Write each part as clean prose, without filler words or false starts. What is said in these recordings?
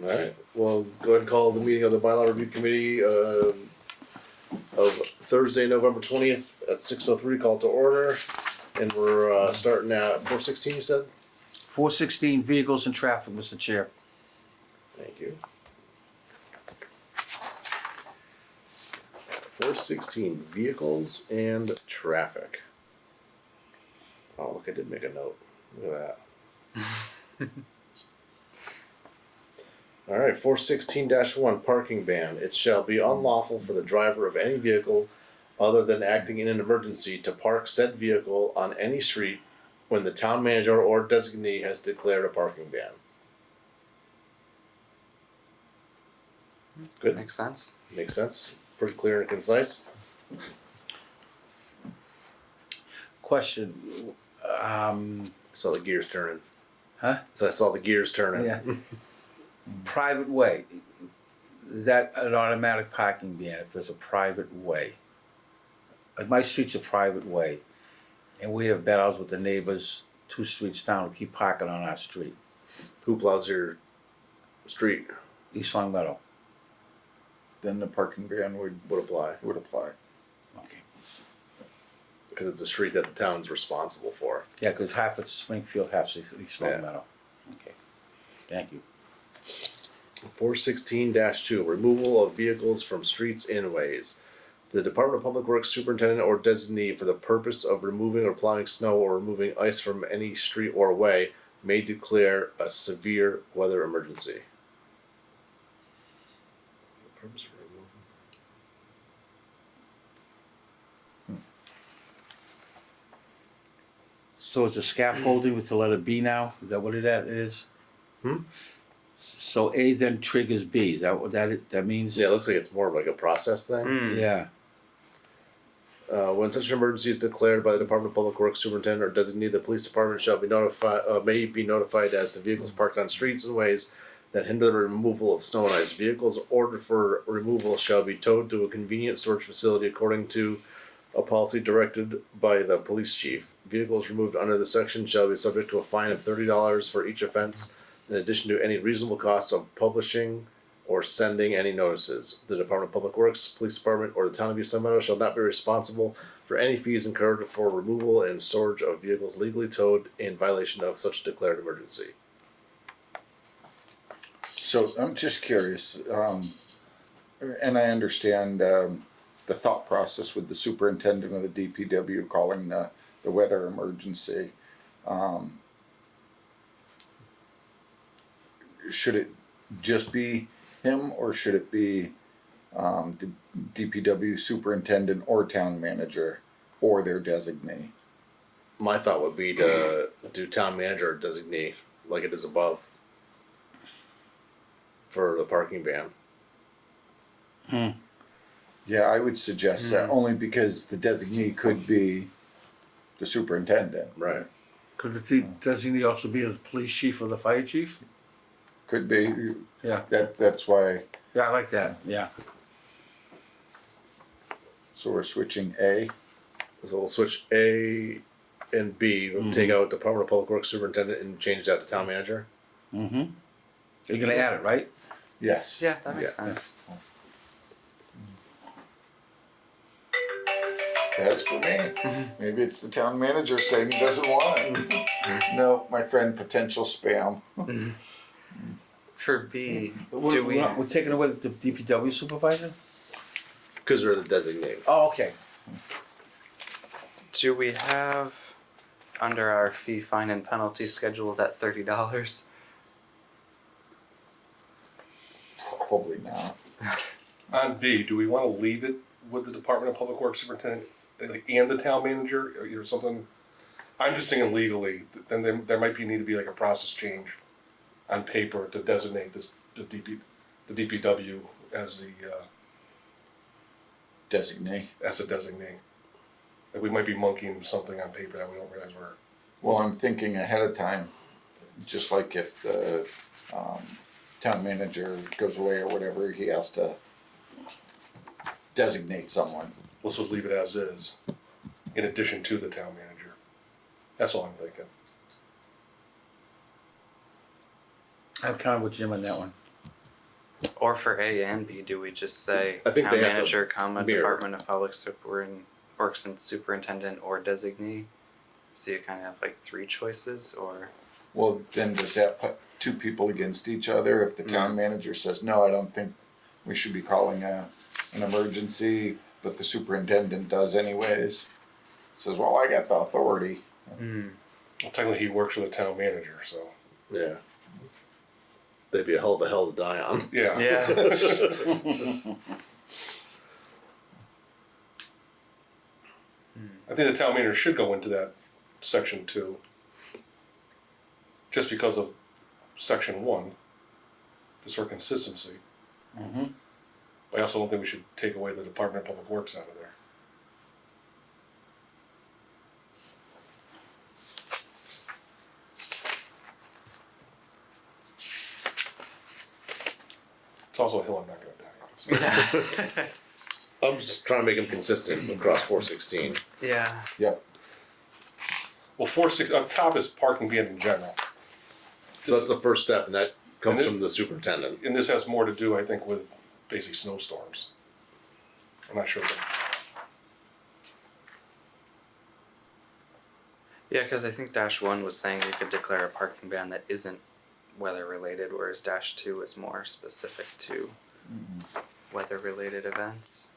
All right, well, go ahead and call the meeting of the Bylaw Review Committee of Thursday, November 20th at 6:03, call to order. And we're starting at 416, you said? 416 vehicles and traffic, Mr. Chair. Thank you. 416 vehicles and traffic. Oh, look, I did make a note. Look at that. All right, 416-1 parking ban. It shall be unlawful for the driver of any vehicle other than acting in an emergency to park said vehicle on any street when the town manager or designee has declared a parking ban. Good. Makes sense. Makes sense. Pretty clear and concise. Question. Saw the gears turning. Huh? So I saw the gears turning. Yeah. Private way. Is that an automatic parking ban if it's a private way? Like my street's a private way, and we have battles with the neighbors 2 streets down who keep parking on our street, Who plows your street East Long Meadow. Then the parking ban would apply apply. Okay. because it's a street that the town's responsible for. Yeah, because half it's Springfield, half it's East Long Yeah. Meadow. Okay. Thank you. 416-2 removal of vehicles from streets and ways. The Department of Public Works superintendent or designee for the purpose of removing or plowing snow or removing ice from any street or way may declare a severe weather emergency. The purpose of removing. So it's a scaffolding with the letter B now? Is that what it is? So A then triggers B. Is that what that means? Yeah, it looks like it's more of like a process thing. Yeah. When such an emergency is declared by the Department of Public Works superintendent or designee, the police department shall be may be notified as to vehicles parked on streets and ways that hinder the removal of snow and ice. Vehicles ordered for removal shall be towed to a convenient storage facility according to a policy directed by the police chief. Vehicles removed under this section shall be subject to a fine of $30 for each offense, in addition to any reasonable costs of publishing or sending any notices. The Department of Public Works, Police Department, or the Town of East Long Meadow shall not be responsible for any fees incurred for removal and storage of vehicles legally towed in violation of such declared emergency. So I'm just curious, and I understand the thought process with the superintendent of the DPW calling the weather emergency. Should it just be him, or should it be the DPW superintendent or town manager or their designee? My thought would be to do town manager or designee, like it is above, for the parking ban. Yeah, I would suggest that only because the designee could be the superintendent. Right. Could the designee also be the police chief or the fire chief? Could be. Yeah. That's why. Yeah, I like that. Yeah. So we're switching A. So we'll switch A and B. We'll take out Department of Public Works superintendent and change that to town manager. Mm-hmm. You're gonna add it, right? Yes. Yeah, that makes Yeah. sense. That's for me. Maybe it's the town manager saying he doesn't want it. No, my friend, potential spam. For B, We're taking away the DPW supervisor? Because they're the designate. Oh, okay. do we have under our fee, fine, and penalty schedule that $30? Probably not. On B, do we want to leave it with the Department of Public Works superintendent and the town manager or something? I'm just thinking legally, then there might need to be like a process change on paper to designate the DPW as Designee. a designee. Like we might be monkeying something on paper that we don't realize we're. Well, I'm thinking ahead of time, just like if the town manager goes away or whatever, he has to designate someone. Let's just leave it as is, in addition to the town manager. That's all I'm thinking. I'm kind of with Jim on that one. Or for A and B, do we just say I think town they have to manager, comma, mirror. Department of Public Works and superintendent or designee? So you kind of have like three choices, or Well, then does that put two people against each other? If the town manager says, no, I don't think we should be calling an emergency, but the superintendent does anyways, says, well, I got the authority. Well, technically, he works for the town manager, so Yeah. They'd be a hell of a hill to die on. yeah. yeah. I think the town manager should go into that section 2, just because of section 1, just for consistency. Mm-hmm. But I also don't think we should take away the Department of Public Works out of there. It's also a hill I'm not gonna die on. So. I'm just trying to make them consistent across 416. Yeah. Yep. Well, 4-6 up top is parking ban in general, So that's the first step, and that comes And it- from the superintendent. and this has more to do, I think, with basic snowstorms. I'm not sure. Yeah, because I think -1 was saying we could declare a parking ban that isn't weather related, whereas -2 is more specific to weather related events.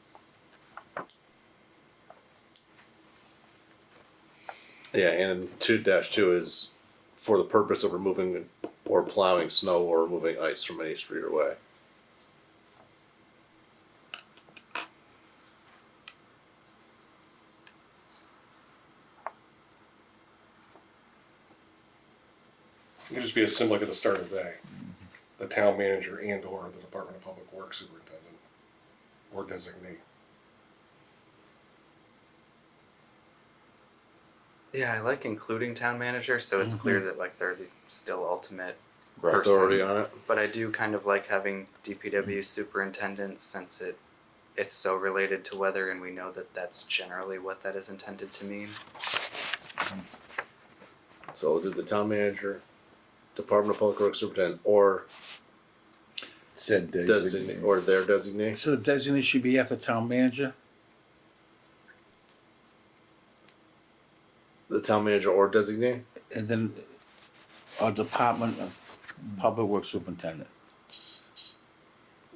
Yeah, and 2-2 is for the purpose of removing or plowing snow or removing ice from any street or way. It could just be as simple like at the start of the day. The town manager and or the Department of Public Works superintendent or designee. Yeah, I like including town manager, so it's clear that like they're the still ultimate Right. person. Authority on it. But I do kind of like having DPW superintendent since it's so related to weather, and we know that that's generally what that is intended to mean. So we'll do the town manager, Department of Public Works superintendent, or Said designate, or their designee. So the designee should be after town manager? The town manager or designee. And then our Department of Public Works Superintendent.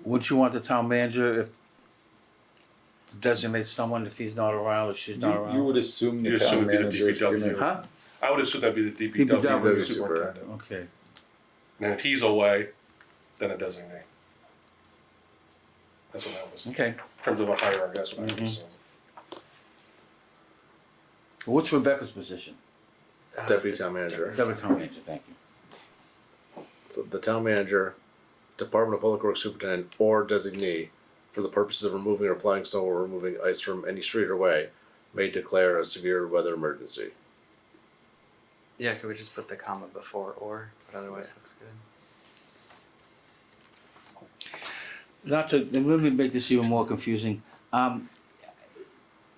Wouldn't you want the town manager if to designate someone if he's not around or she's not around? You would assume the You'd assume town it'd be the manager is DPW. gonna. Huh? I would assume that'd be the DPW DPW super. superintendent. Okay. And then if he's away, then a designee. That's what that was. In Okay. terms of a hierarchy, that's what I Mhm. was saying. What's Rebecca's position? Deputy town manager. Deputy town manager, thank you. So the town manager, Department of Public Works superintendent, or designee, for the purposes of removing or applying snow or removing ice from any street or way, may declare a severe weather emergency. Yeah, could we just put the comma before or? But otherwise looks good. Not to, let me make this even more confusing.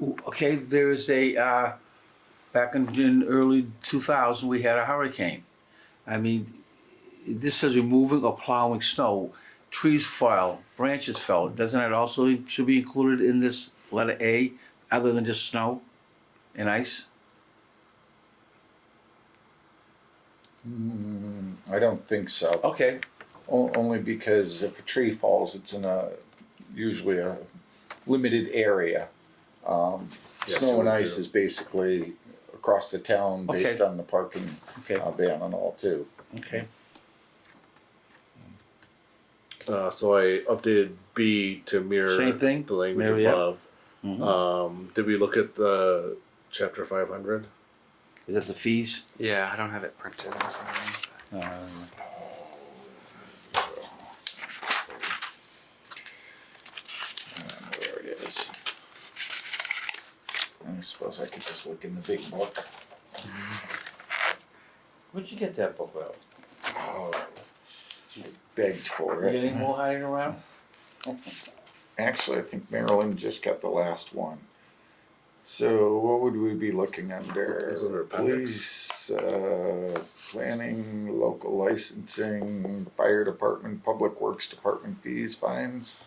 Okay, there is a, back in early 2000, we had a hurricane. I mean, this says removing or plowing snow. Trees fell, branches fell. Doesn't that also should be included in this letter A, other than just snow and ice? I don't think so. Okay. Only because if a tree falls, it's in usually a limited area. Yes, Snow and we ice do. is basically across the town based Okay. on the parking Okay. ban and all too. Okay. So I updated B to mirror Same thing? the language Mirror, yeah. above. Mhm. Did we look at the chapter 500? Is that the fees? Yeah, I don't have it printed in front of me. There it is. I suppose I could just look in the big book. Where'd you get that book out? Oh, begged for You got any it. more hiding around? Actually, I think Marilyn just got the last one. So what would we be looking under? It's under appendix. Police, planning, local licensing, fire department, public works department fees, fines.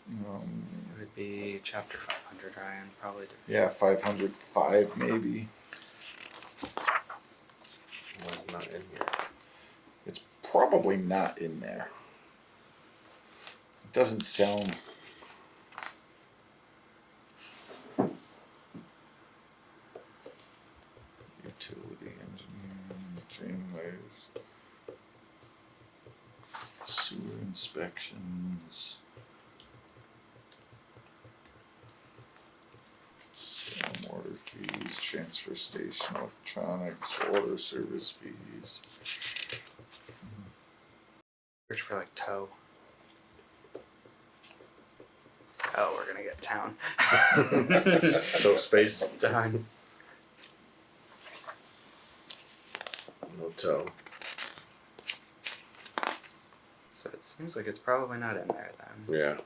It would be chapter 500, Ryan, probably. Yeah, 505 maybe. Well, it's not in here. It's probably not in there. It doesn't sound. Utility engineering, chain layers, sewer inspections, stormwater fees, transfer station electronics, water service fees. Search for like tow. Oh, we're gonna get town. So space, Done. no toe. So it seems like it's probably not in there then. Yeah.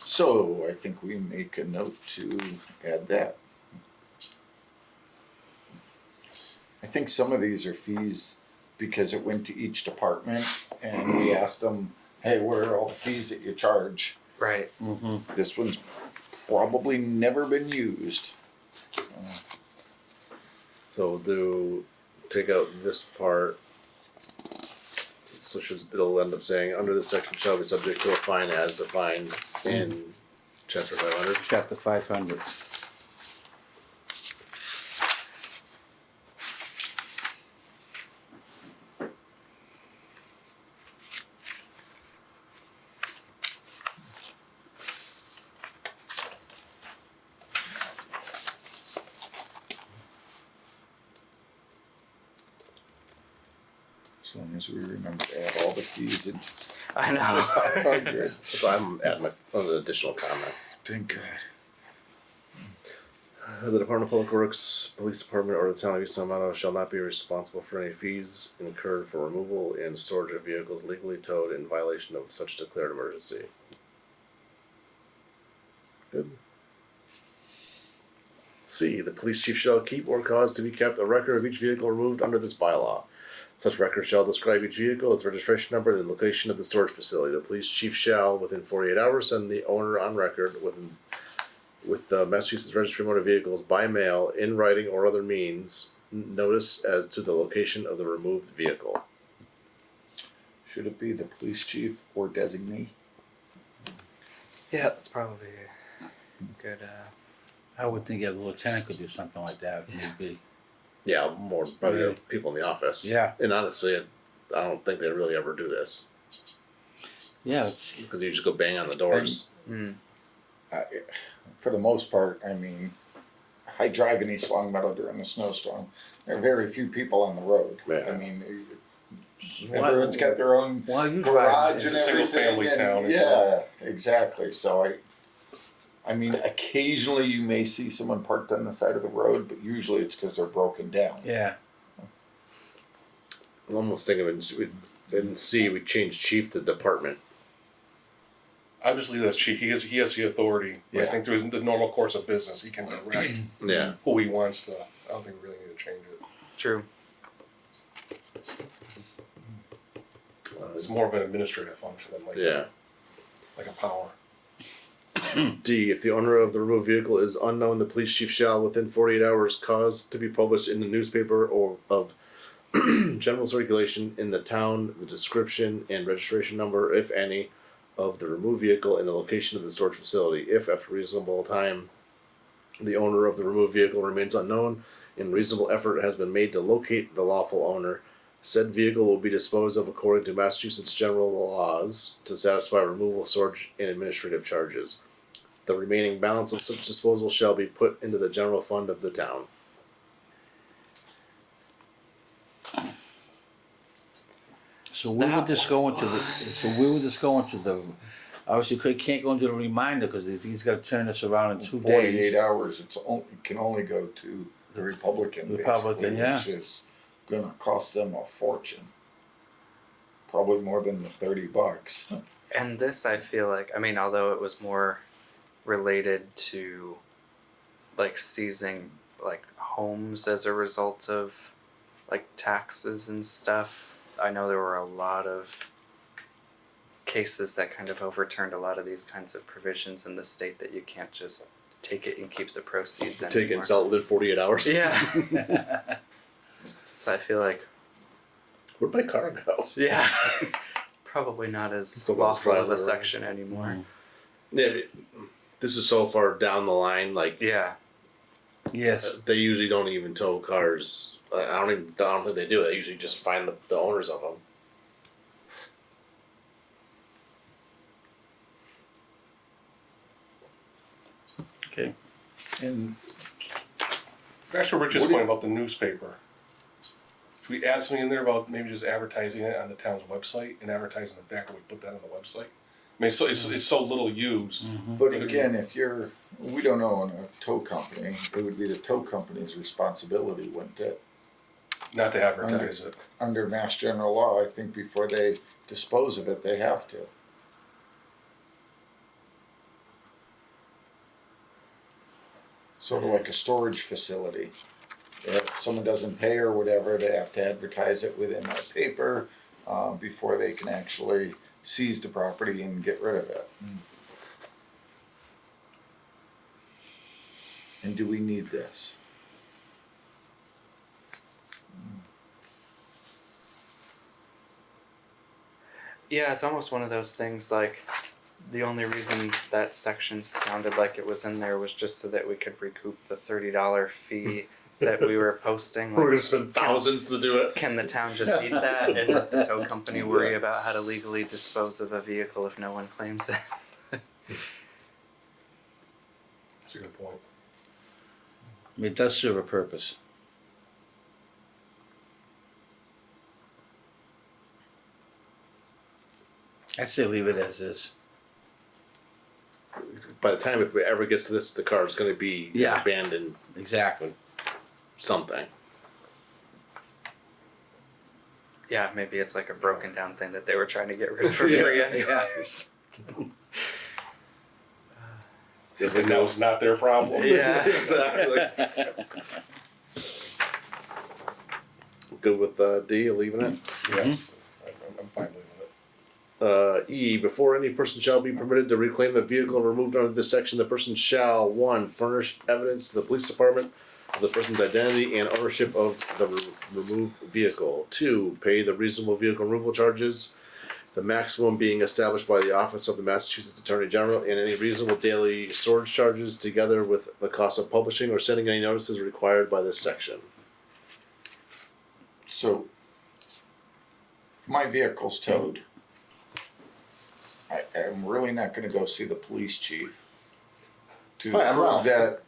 So I think we make a note to add that. I think some of these are fees because it went to each department and we asked them, hey, what are all the fees that you charge? Right. This one's probably never been used. So take out this part. So it'll end up saying, under this section shall be subject to a fine as defined in chapter 500. Chapter 500. As long as we remember to add all the fees in I know. 500. So I'm adding an additional comment. Thank God. The Department of Public Works, Police Department, or the Town of East Long Meadow shall not be responsible for any fees incurred for removal and storage of vehicles legally towed in violation of such declared emergency. Good. C. The police chief shall keep or cause to be kept a record of each vehicle removed under this bylaw. Such record shall describe each vehicle, its registration number, the location of the storage facility. The police chief shall, within 48 hours, send the owner on record with the Massachusetts Registry of Motor Vehicles by mail, in writing or other means, notice as to the location of the removed vehicle. Should it be the police chief or designee? Yeah, that's probably good. I would think a lieutenant could do something like that if need be. Yeah, more probably Yeah. the people in the office. Yeah. And honestly, I don't think they really ever do this Yeah, it's, because you just go bang on the doors. For the most part, I mean, I drive in East Long Meadow during a snowstorm. There are very few people on the road. Yeah. I mean, everyone's got their own Well, you garage drive. and It's a everything. single-family and town, it's yeah, exactly. So I mean, occasionally you may see someone parked on the side of the road, but usually it's because they're broken down. Yeah. I'm almost thinking in C we changed chief to department. I just leave that chief. He has the authority. I Yeah. think through the normal course of business, he can direct Yeah. who he wants to. I don't think we really need to change it. True. It's more of an administrative function than like a power. D. If the owner of the removed vehicle is unknown, the police chief shall, within 48 hours, cause to be published in the newspaper or of general circulation in the town the description and registration number, if any, of the removed vehicle and the location of the storage facility. If, after reasonable time, the owner of the removed vehicle remains unknown and reasonable effort has been made to locate the lawful owner, said vehicle will be disposed of according to Massachusetts general laws to satisfy removal, storage, and administrative charges. The remaining balance of such disposal shall be put into the general fund of the town. So where would this go into the, obviously can't go into the reminder because he's gotta turn this around in 2 48 days. hours, it can only go to the Republican, Republican, basically, yeah. which is gonna cost them a fortune. Probably more than the $30. And this, I feel like, I mean, although it was more related to like seizing like homes as a result of like taxes and stuff. I know there were a lot of cases that kind of overturned a lot of these kinds of provisions in the state that you can't just take it and keep the proceeds anymore. Take it and sell it within 48 hours. Yeah. So I feel like, Where'd my car go? yeah, probably not as Someone's lawful of driving a around. section anymore. Yeah, this is so far down the line. Like Yeah. Yes. they usually don't even tow cars. I don't think they do. They usually just find the owners of them. Okay. And Back to Rich's What do you- point about the newspaper. Should we add something in there about maybe just advertising it on the town's website and advertising the fact that we put that on the website? I mean, it's so little used. But again, we don't own a tow company, it would be the tow company's responsibility, wouldn't it? Not to advertise it. Under Mass General Law, I think before they dispose of it, they have to. Sort of like a storage facility. If someone doesn't pay or whatever, they have to advertise it within our paper, before they can actually seize the property and get rid of it. And do we need this? Yeah, it's almost one of those things like the only reason that section sounded like it was in there was just so that we could recoup the $30 fee that we were posting. We're Like, gonna spend thousands to do it. can the town just eat that and let the tow company worry about how to legally dispose of a vehicle if no one claims it? That's a good point. I mean, it does serve a purpose. I'd say leave it as is. By the time if it ever gets to this, the car is going to be Yeah. abandoned Exactly. something. Yeah, maybe it's like a broken down thing that they were trying to get rid of for Yeah, free yeah. anyways. If we And that know. was not their problem. Yeah. Exactly. Good with D, leaving it. Yeah. I'm fine leaving it. E, before any person shall be permitted to reclaim a vehicle removed under this section, the person shall, 1, furnish evidence to the police department of the person's identity and ownership of the removed vehicle. 2, pay the reasonable vehicle removal charges, the maximum being established by the Office of the Massachusetts Attorney General, and any reasonable daily storage charges together with the cost of publishing or sending any notices required by this section. So, if my vehicle's towed, I'm really not gonna go see the police chief to Hi, I'm prove Ralph. that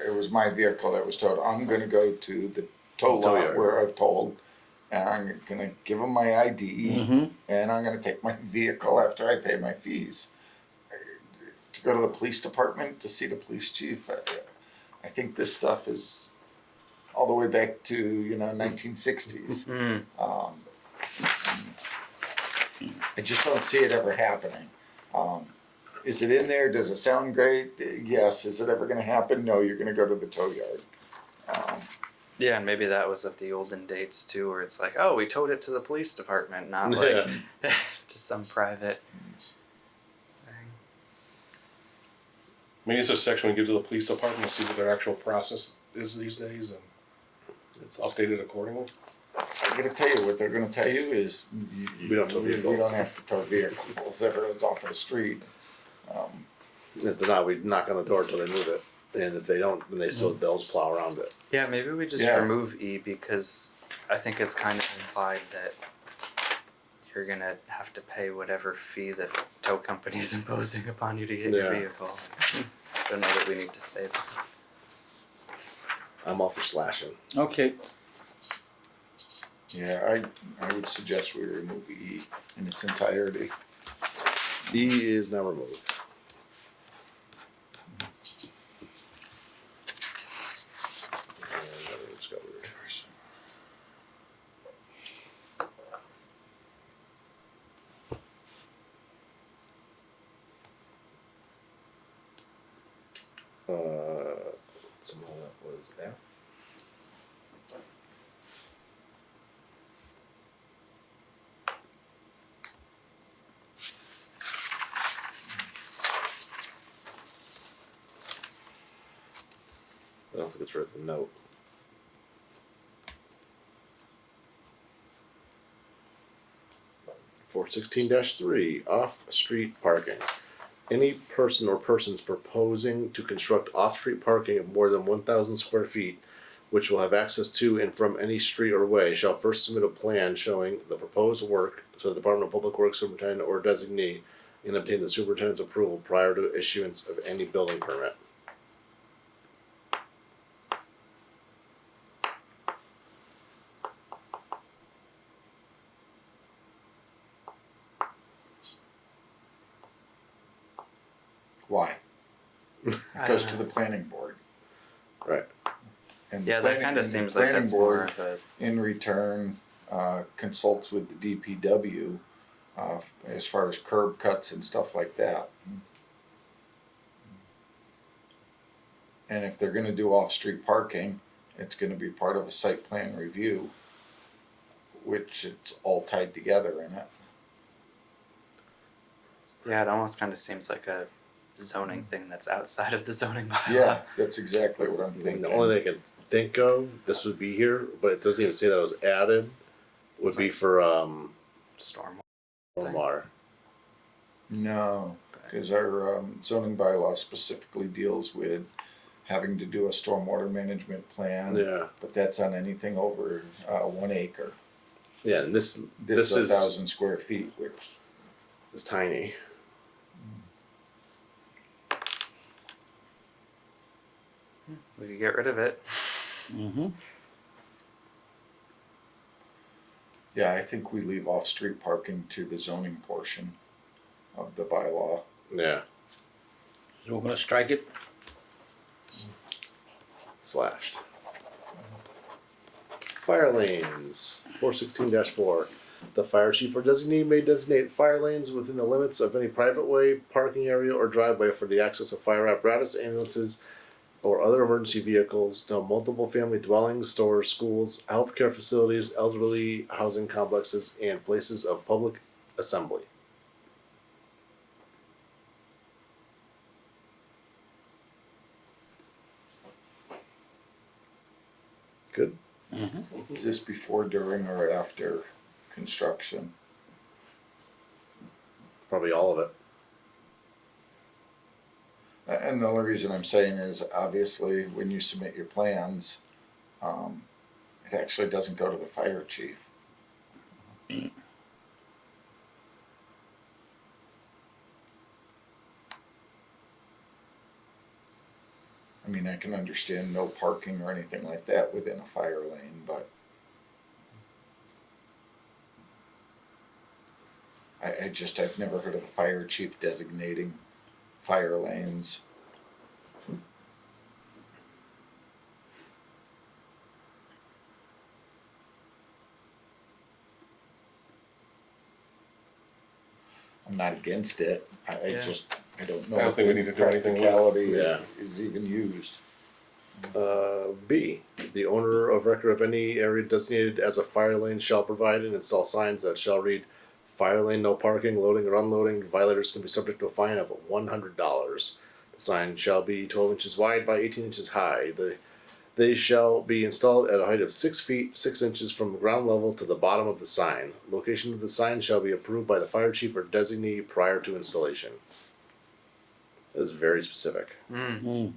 it was my vehicle that was towed. I'm gonna go to the tow Tow lot yard. where I've told, and I'm gonna give them my ID, Mm-hmm. and I'm gonna take my vehicle after I pay my fees. To go to the police department to see the police chief, I think this stuff is all the way back to, 1960s. Mm. I just don't see it ever happening. Is it in there? Does it sound great? Yes. Is it ever going to happen? No. You're going to go to the tow yard. Yeah, and maybe that was of the olden dates too, where it's like, oh, we towed it to the police department, not like to some private thing. Maybe it's a section we give to the police department to see what their actual process is these days and It's update it accordingly. I'm going to tell you what they're going to tell you is We don't tow we vehicles. don't have to tow vehicles. Everyone's off of the street. If they're not, we knock on the door until they move it. And if they don't, then they'll just plow around it. Yeah, maybe we just Yeah. remove E because I think it's kind of implied that you're gonna have to pay whatever fee the tow company's imposing upon you to get your Yeah. vehicle. I don't know that we need to say that. I'm all for slashing. Okay. Yeah, I would suggest we remove E in its entirety. E is now removed. And that one's got weird. was F. I don't think it's read the note. 416-3, off-street parking. Any person or persons proposing to construct off-street parking of more than 1,000 square feet, which will have access to and from any street or way, shall first submit a plan showing the proposed work to the Department of Public Works Superintendent or designee and obtain the superintendent's approval prior to issuance of any building permit. Why? It I goes don't to know. the planning board. Right. And the Yeah, that planning- kind of and the seems like planning that's more board, of a. in return, consults with the DPW as far as curb cuts and stuff like that. And if they're gonna do off-street parking, it's gonna be part of a site plan review, which it's all tied together in it. Yeah, it almost kind of seems like a zoning thing that's outside of the zoning bylaw. Yeah, that's exactly what I'm thinking. The only thing I can think of, this would be here, but it doesn't even say that it was added, would It's be like- for Storm. Omar. No, because our zoning bylaw specifically deals with having to do a stormwater management plan. Yeah. But that's on anything over 1 acre. Yeah, and this This is is 1,000 square feet, which is tiny. We could get rid of it. Mm-hmm. yeah, I think we leave off-street parking to the zoning portion of the bylaw. Yeah. So we're gonna strike it? Slashed. Fire lanes, 416-4. The fire chief or designee may designate fire lanes within the limits of any private way, parking area, or driveway for the access of fire apparatus, ambulances, or other emergency vehicles to multiple family dwellings, stores, schools, healthcare facilities, elderly housing complexes, and places of public assembly. Good. Is this before, during, or after construction? Probably all of it. And the only reason I'm saying is obviously when you submit your plans, it actually doesn't go to the fire chief. I mean, I can understand no parking or anything like that within a fire lane, but I've never heard of the fire chief designating fire lanes. I'm not against it. I Yeah. I don't know I don't if think we the need to do anything with it. practicality Yeah. is even used. B. The owner of record of any area designated as a fire lane shall provide and install signs that shall read "Fire lane, no parking, loading or unloading. Violators can be subject to a fine of $100." The sign shall be 12 inches wide by 18 inches high. They shall be installed at a height of 6 feet 6 inches from ground level to the bottom of the sign. Location of the sign shall be approved by the fire chief or designee prior to installation. That is very specific. Mm.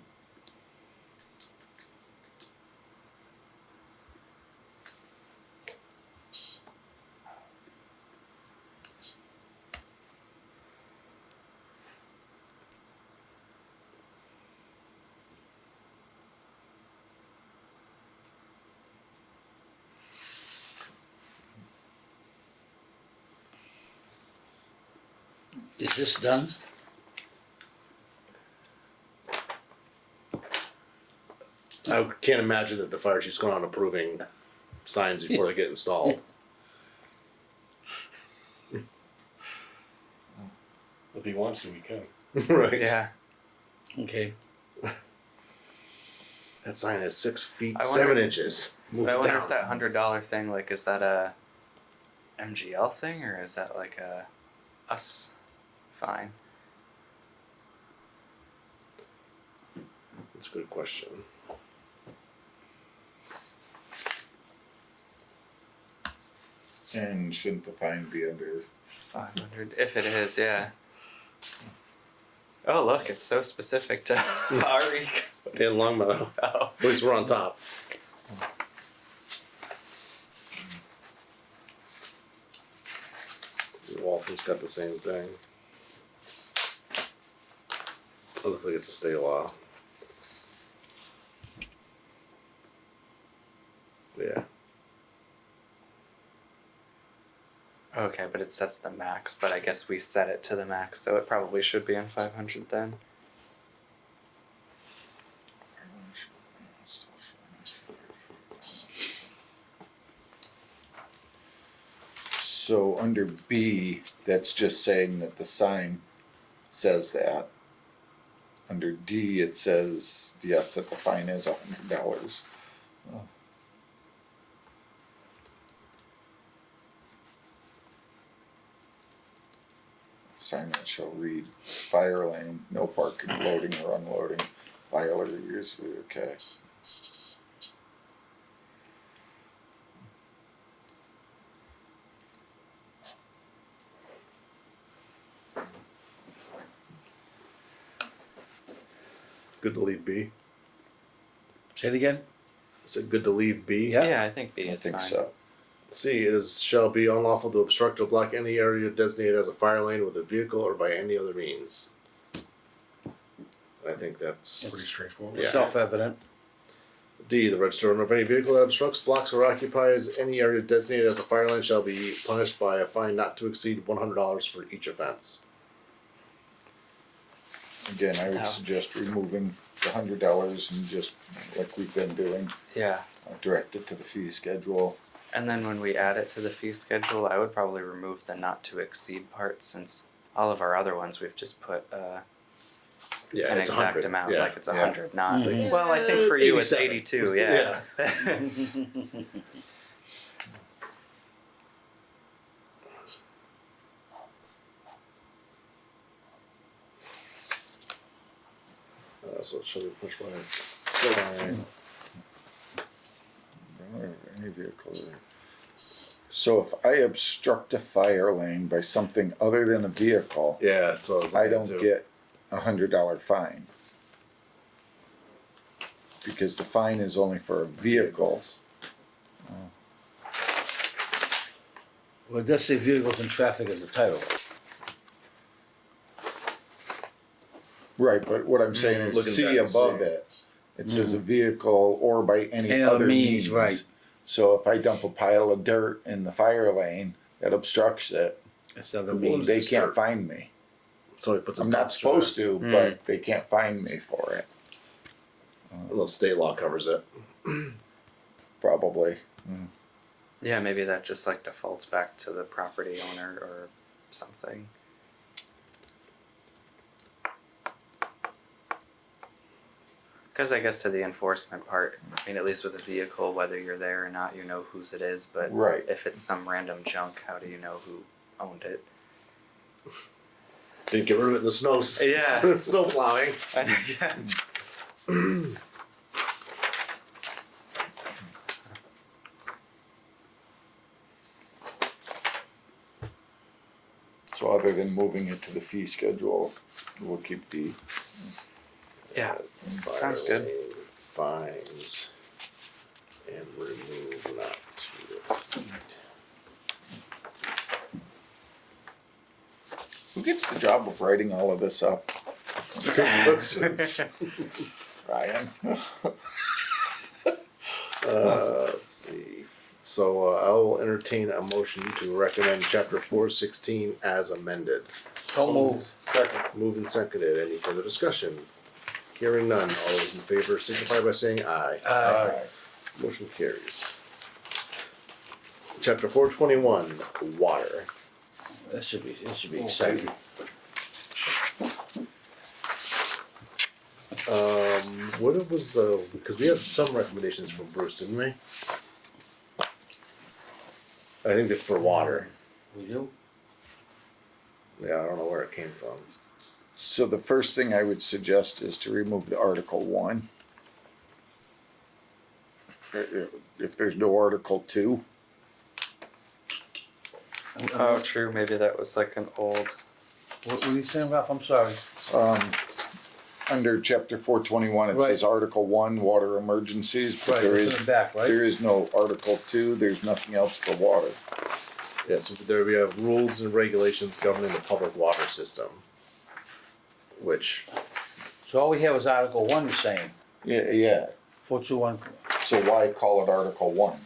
Is this done? I can't imagine that the fire chief's going on approving signs before they get installed. If he wants to, he can. Right. Yeah. Okay. That sign is 6 feet I wonder- 7 inches. Move But I it wonder down. if that $100 thing, like, is that a MGL thing or is that like a us fine? That's a good question. And shouldn't the fine be under? 500, if it is, yeah. Oh, look, it's so specific to Ari. In Longmeadow. Oh. At least we're on top. Waltham's got the same thing. It looks like it's a state law. Yeah. Okay, but it sets the max, but I guess we set it to the max, so it probably should be in 500 then. So under B, that's just saying that the sign says that. Under D, it says, yes, that the fine is $100. Sign that shall read, fire lane, no parking, loading or unloading, violators, okay. Good to leave B. Say it again? Is it good to leave B? Yeah. Yeah, I think B I is think fine. so. C, it is shall be unlawful to obstruct or block any area designated as a fire lane with a vehicle or by any other means. I think that's Pretty straightforward. Yeah. Self-evident. D. The registered owner of any vehicle that obstructs, blocks, or occupies any area designated as a fire lane shall be punished by a fine not to exceed $100 for each offense. Again, I No. would suggest removing the $100 and just, like we've been doing, Yeah. direct it to the fee schedule. And then when we add it to the fee schedule, I would probably remove the not to exceed part since all of our other ones we've just put Yeah, an it's exact 100. amount, Yeah. like it's Yeah. 100, not. Mhm. Well, I think for It's you it's 87. 82, yeah. So it shall be pushed by a So, fine. any vehicle. So if I obstruct a fire lane by something other than a vehicle, Yeah, so I was I looking don't too. get $100 fine. Because the fine is only for vehicles. Well, it does say vehicles and traffic as a title. Right, but what I'm saying is Looking C back at above C. it, it says a vehicle or by any Any other other means, means. right. So if I dump a pile of dirt in the fire lane that obstructs it, That's other Well, means. they Just can't dirt. find me. Somebody puts a I'm not dumpster supposed to, Mm. but they can't find me for it. there. Well, state law covers it. Probably. Yeah, maybe that just like defaults back to the property owner or something. Because I guess to the enforcement part, I mean, at least with a vehicle, whether you're there or not, you know whose it is. But Right. if it's some random junk, how do you know who owned it? Didn't get rid of it in the snow. Yeah. Snow plowing. I know, yeah. So other than moving it to the fee schedule, we'll keep D. Yeah. Fire Sounds good. lane Fines and remove not to exceed. Who gets the job of writing all of this up? That's a good question. Ryan? Let's see. So I will entertain a motion to recommend Chapter 416 as amended. Don't move. Second. Moved and seconded. Any further discussion? Hearing none. All those in favor signify by saying aye. Aye. Motion carries. Chapter 421, water. This should be exciting. What was because we had some recommendations from Bruce, didn't we? I think it's for water. We do? Yeah, I don't know where it came from. So the first thing I would suggest is to remove the Article 1. If there's no Article 2, Oh, true. Maybe that was like an old. What were you saying, Ralph? I'm sorry. under chapter 421, it Right. says Article 1, water emergencies, but Right, there it's is, in the back, right? there is no Article 2, there's nothing else for water. Yeah, so there we have rules and regulations governing the public water system. Which, So all we have is Article 1, you're saying? Yeah, 421. so why call it Article 1?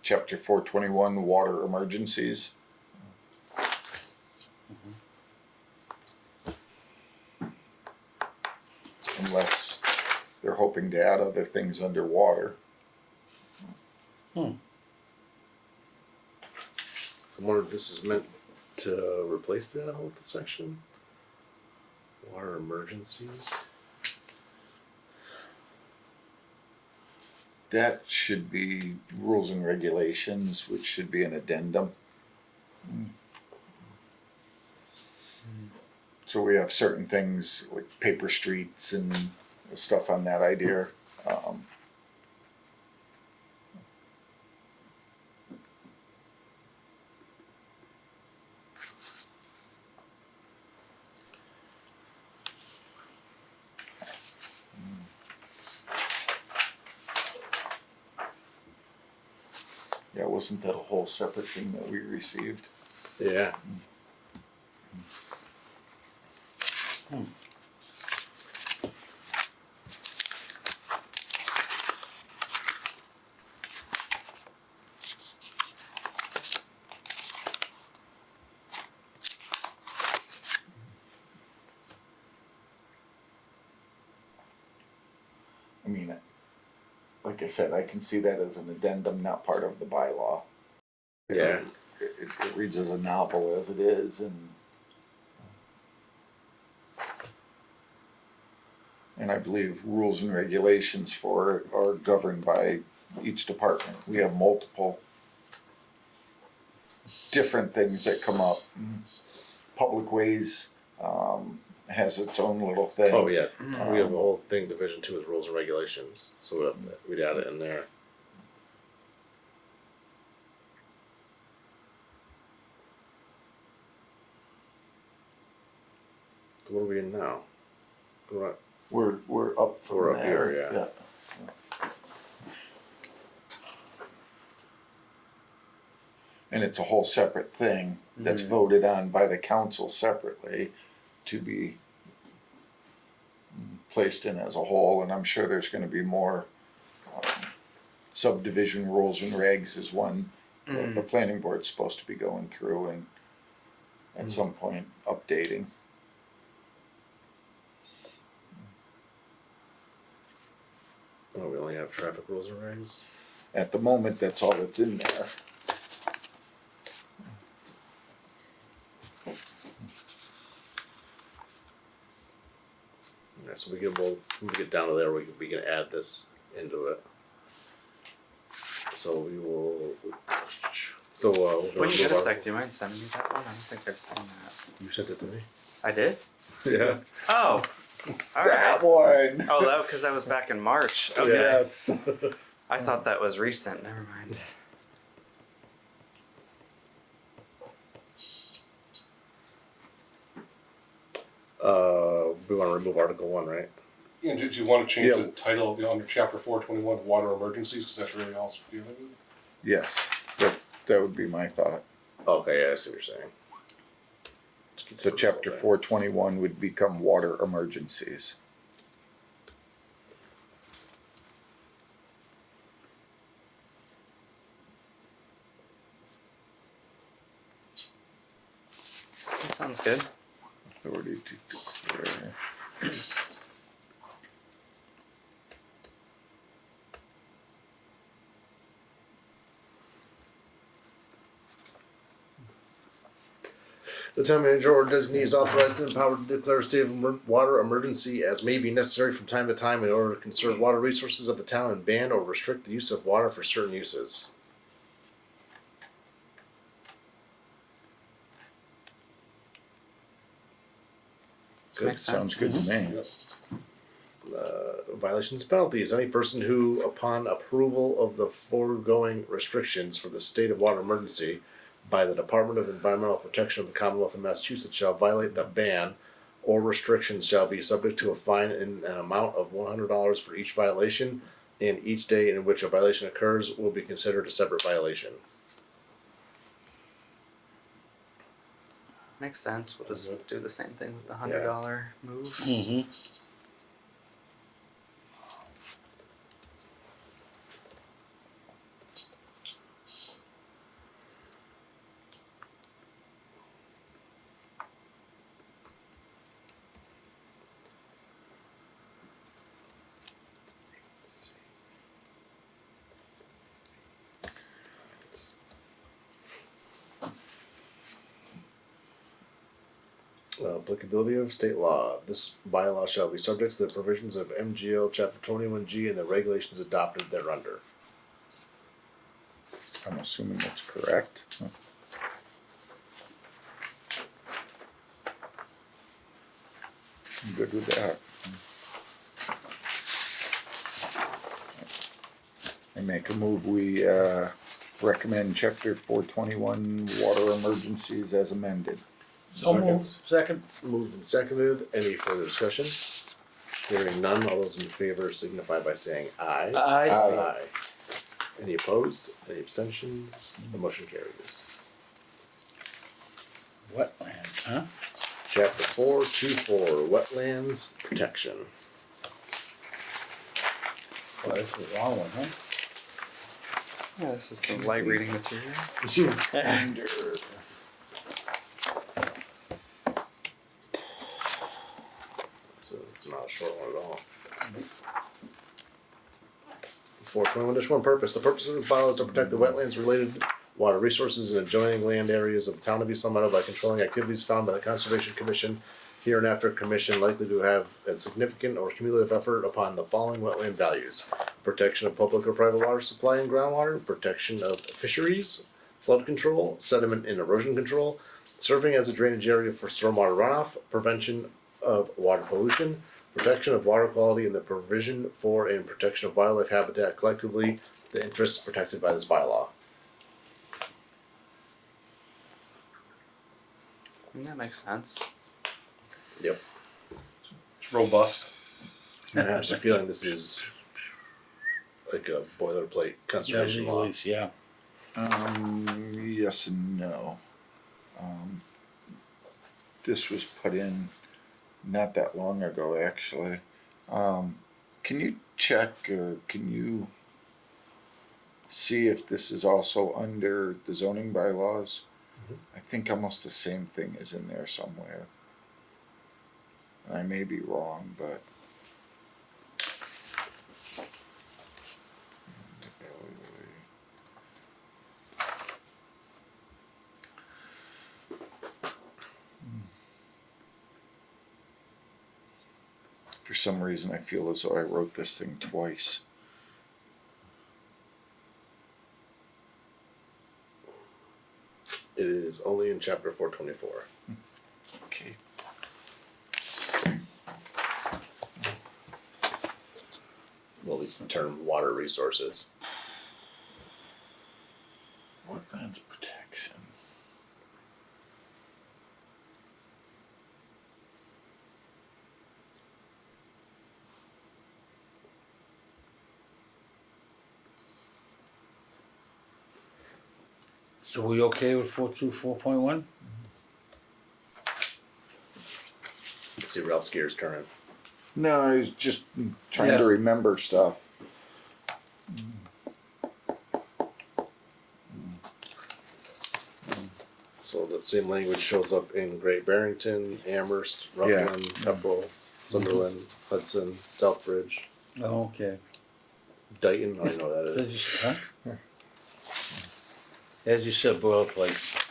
Chapter 421, water emergencies. Unless they're hoping to add other things underwater. so I wonder if this is meant to replace that whole section? Water emergencies? That should be rules and regulations, which should be an addendum. So we have certain things like paper streets and stuff on that idea. Yeah, wasn't that a whole separate thing that we received? Yeah. I mean, like I said, I can see that as an addendum, not part of the bylaw. Yeah. It reads as a novel as it is, and I believe rules and regulations for it are governed by each department. We have multiple different things that come up. Public Ways has its own little thing. Oh yeah. We have a whole thing, Division 2 is rules and regulations. So we'd add it in there. So what are we in now? We're not- We're up from We're up there. here, yeah. And it's a whole separate thing that's voted on by the council separately to be placed in as a whole, and I'm sure there's gonna be more subdivision rules and regs is one that the planning board's supposed to be going through and at some point updating. Oh, we only have traffic rules and regs? At the moment, that's all that's in there. Yeah, so when we get down to there, we can add this into it. So we will. So When you get a sec, do you mind sending me that one? I don't think I've seen that. You sent it to me. I did? Yeah. Oh! Alright. That one! Oh, that because that was back in March. Okay. Yes. I thought that was recent. Never mind. We want to remove Article 1, right? And did you want to change Yeah. the title of under chapter 421, water emergencies, because that's really all it's dealing with? Yes, that would be my thought. Okay, yeah, I see what you're saying. So chapter 421 would become water emergencies. That sounds good. Authority to declare. The town manager or designee is authorized and empowered to declare a state of water emergency as may be necessary from time to time in order to conserve water resources of the town and ban or restrict the use of water for certain uses. Good. Makes sense. Sounds good to me. Violations and penalties. Any person who, upon approval of the foregoing restrictions for the state of water emergency by the Department of Environmental Protection of the Commonwealth of Massachusetts shall violate the ban or restrictions shall be subject to a fine in an amount of $100 for each violation, and each day in which a violation occurs will be considered a separate violation. Makes sense. We'll just do the same thing with the $100 move. Mm-hmm. Applicability of state law. This bylaw shall be subject to the provisions of MGL Chapter 21G and the regulations adopted thereunder. I'm assuming that's correct. I'm good with that. I make a move, we recommend chapter 421 water emergencies as amended. So moved. Second. Moved and seconded. Any further discussion? Hearing none, all those in favor signify by saying aye. Aye. Aye. Any opposed? Any abstentions? The motion carries. Wetland, huh? Chapter 424, Wetlands Protection. Well, this is the wrong one, huh? Yeah, this is some light reading material. So it's not a short one at all. 421-1 purpose. The purpose of this bylaw is to protect the wetlands related water resources and adjoining land areas of the town of East Long Meadow by controlling activities found by the Conservation Commission hereinafter commission likely to have a significant or cumulative effort upon the following wetland values: protection of public or private water supply and groundwater, protection of fisheries, flood control, sediment and erosion control, serving as a drainage area for stormwater runoff, prevention of water pollution, protection of water quality, and the provision for and protection of wildlife habitat, collectively the interests protected by this bylaw. That makes sense. Yep. It's robust. I have a feeling this is like a boilerplate conservation law. Legalese, yeah. Yes and no. This was put in not that long ago, actually. Can you check or can you see if this is also under the zoning bylaws? I think almost the same thing is in there somewhere. I may be wrong, but. For some reason, I feel as though I wrote this thing twice. It is only in chapter 424. Okay. Well, at least the term water resources. Wetlands protection. So we okay with 424.1? Let's see what else gears turning. No, I was just trying Yeah. to remember stuff. So that same language shows up in Great Barrington, Amherst, Rutland, Pepperell, Sunderland, Hudson, Southbridge, Oh, okay. Dayton. I don't know what that As is. you, huh? As you said, boilerplate.